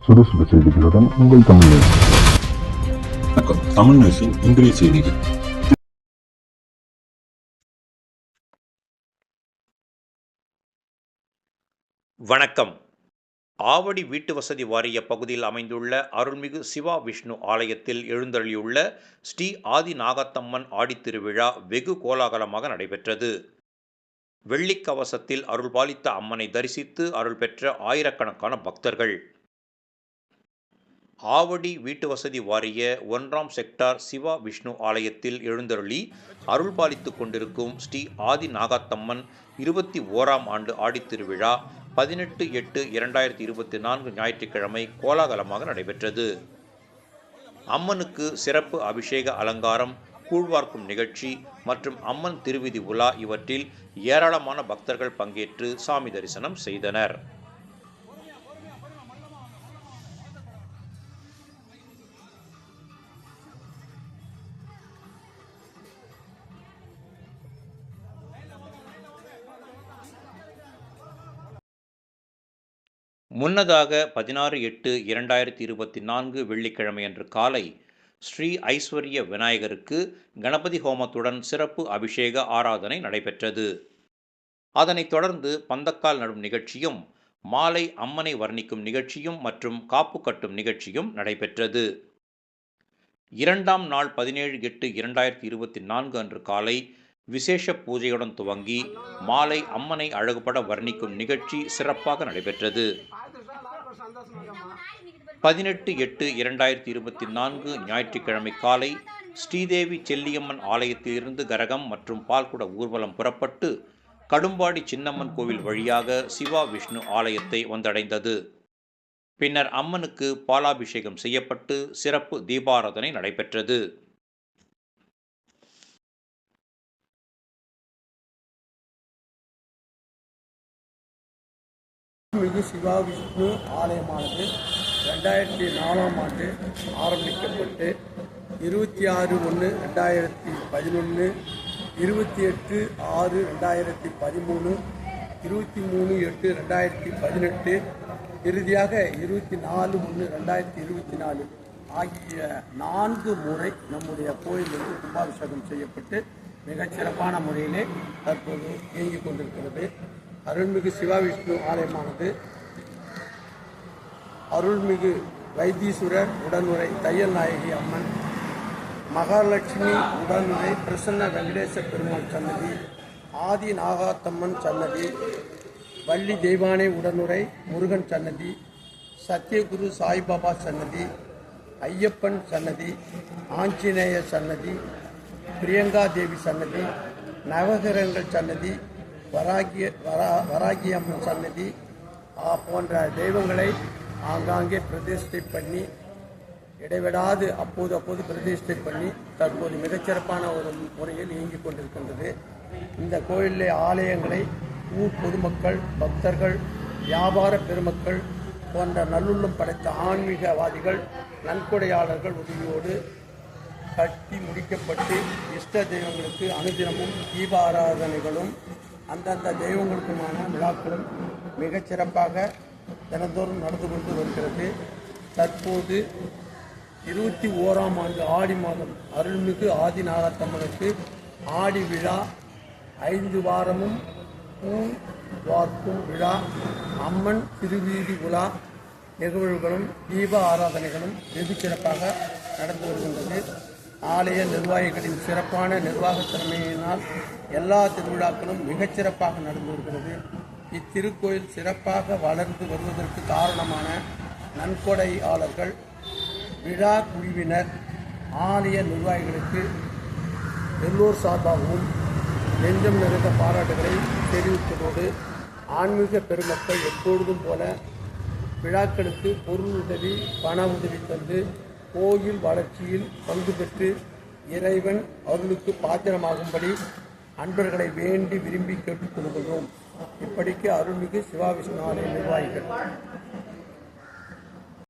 சுறுசுறு செய்திகளுடன் உங்கள் தமிழ் நியூஸ். வணக்கம். தமிழ் நியூஸின் இன்றைய செய்திகள். வணக்கம். ஆவடி வீட்டு வசதி வாரிய பகுதியில் அமைந்துள்ள அருள்மிகு சிவா விஷ்ணு ஆலயத்தில் எழுந்தருளியுள்ள ஸ்ரீ ஆதி நாகத்தம்மன் ஆடித்திருவிழா வெகு கோலாகலமாக நடைபெற்றது. வெள்ளிக்கவசத்தில் அருள்பாலித்த அம்மனை தரிசித்து அருள் பெற்ற ஆயிரக்கணக்கான பக்தர்கள். ஆவடி வீட்டு வசதி வாரிய 1ஆம் செக்டார் சிவா விஷ்ணு ஆலயத்தில் எழுந்தருளி அருள்பாலித்துக் கொண்டிருக்கும் ஸ்ரீ ஆதி நாகத்தம்மன் 21ஆம் ஆண்டு ஆடித்திருவிழா 18/8/2024 ஞாயிற்றுக்கிழமை கோலாகலமாக நடைபெற்றது. அம்மனுக்கு சிறப்பு அபிஷேக அலங்காரம், கூழ்வார்க்கும் நிகழ்ச்சி மற்றும் அம்மன் திருவிதி உலா இவற்றில் ஏராளமான பக்தர்கள் பங்கேற்று சாமி தரிசனம் செய்தனர். முன்னதாக 16/8/2024 வெள்ளிக்கிழமையன்று காலை ஸ்ரீ ஐஸ்வர்ய விநாயகருக்கு கணபதி ஹோமத்துடன் சிறப்பு அபிஷேக ஆராதனை நடைபெற்றது. அதனைத் தொடர்ந்து பந்தக்கால் நடும் நிகழ்ச்சியும், மாலை அம்மனை வர்ணிக்கும் நிகழ்ச்சியும் மற்றும் காப்பு கட்டும் நிகழ்ச்சியும் நடைபெற்றது. 2ஆம் நாள் 17/8/2024 அன்று காலை விசேஷ பூஜையுடன் துவங்கி மாலை அம்மனை அழகுபட வர்ணிக்கும் நிகழ்ச்சி சிறப்பாக நடைபெற்றது. 18/8/2024 ஞாயிற்றுக்கிழமை காலை ஸ்ரீதேவி செல்லியம்மன் ஆலயத்திலிருந்து கரகம் மற்றும் பால்குட ஊர்வலம் புறப்பட்டு கடும்பாடி சின்னம்மன் கோவில் வழியாக சிவா விஷ்ணு ஆலயத்தை வந்தடைந்தது. பின்னர் அம்மனுக்கு பாலாபிஷேகம் செய்யப்பட்டு சிறப்பு தீபாராதனை நடைபெற்றது. அருள்மிகு சிவா விஷ்ணு ஆலயமானது 2004ஆம் ஆண்டு ஆரம்பிக்கப்பட்டு 26/1/2011, 28/6/2013, 23/8/2018, இறுதியாக 24/1/2024 ஆகிய 4 முறை நம்முடைய கோயிலில் கும்பாபிஷேகம் செய்யப்பட்டு மிகச்சிறப்பான முறையிலே தற்போது இயங்கிக் கொண்டிருக்கிறது. அருள்மிகு சிவா விஷ்ணு ஆலயமானது அருள்மிகு வைத்தீஸ்வரர் உடனுரை தையல் நாயகி அம்மன், மகாலட்சுமி உடனுரை பிரசன்ன வெங்கடேச பெருமாள் சன்னதி, ஆதி நாகாத்தம்மன் சன்னதி, வள்ளி தெய்வானை உடனுரை முருகன் சன்னதி, சத்யகுரு சாய்பாபா சன்னதி, ஐயப்பன் சன்னதி, ஆஞ்சநேய சன்னதி, பிரியங்கா தேவி சன்னதி, நவகிரகங்கள் சன்னதி, வராகி அம்மன் சன்னதி போன்ற தெய்வங்களை ஆங்காங்கே பிரதிஷ்டை பண்ணி இடைவிடாது அப்போது பிரதிஷ்டை பண்ணி தற்போது மிகச்சிறப்பான ஒரு முறையில் இயங்கிக் கொண்டிருக்கின்றது. இந்த கோயிலிலே ஆலயங்களை ஊர் பொதுமக்கள், பக்தர்கள், வியாபார பெருமக்கள் போன்ற நல்லுள்ளம் படைத்த ஆன்மீகவாதிகள், நன்கொடையாளர்கள் உதவியோடு கட்டி முடிக்கப்பட்டு இஷ்ட தெய்வங்களுக்கு அனுதினமும் தீப ஆராதனைகளும் அந்தந்த தெய்வங்களுக்குமான விழாக்களும் மிகச்சிறப்பாக தினந்தோறும் நடந்து கொண்டு வருகிறது. தற்போது 21ஆம் ஆண்டு ஆடி மாதம் அருள்மிகு ஆதி நாகத்தம்மனுக்கு ஆடி விழா 5 வாரமும் பூ வார்க்கும் விழா, அம்மன் திருவீதி உலா நிகழ்வுகளும் தீப ஆராதனைகளும் வெகு சிறப்பாக நடந்து வருகின்றது. ஆலய நிர்வாகிகளின் சிறப்பான நிர்வாக திறமையினால் எல்லா திருவிழாக்களும் மிகச்சிறப்பாக நடந்து வருகிறது. இத்திருக்கோயில் சிறப்பாக வளர்ந்து வருவதற்கு காரணமான நன்கொடையாளர்கள், விழா குழுவினர், ஆலய நிர்வாகிகளுக்கு எல்லோர் சார்பாகவும் நெஞ்சம் நிறைந்த பாராட்டுகளை தெரிவிப்பதோடு ஆன்மீக பெருமக்கள் எப்பொழுதும் போல விழாக்களுக்கு பொருள் உதவி, பண உதவி தந்து கோயில் வளர்ச்சியில் பங்கு பெற்று இறைவன் அருளுக்கு பாத்திரமாகும்படி அன்பர்களை வேண்டி விரும்பி கேட்டுக்கொள்கிறோம். இப்படிக்கு அருள்மிகு சிவா விஷ்ணு ஆலய நிர்வாகிகள்.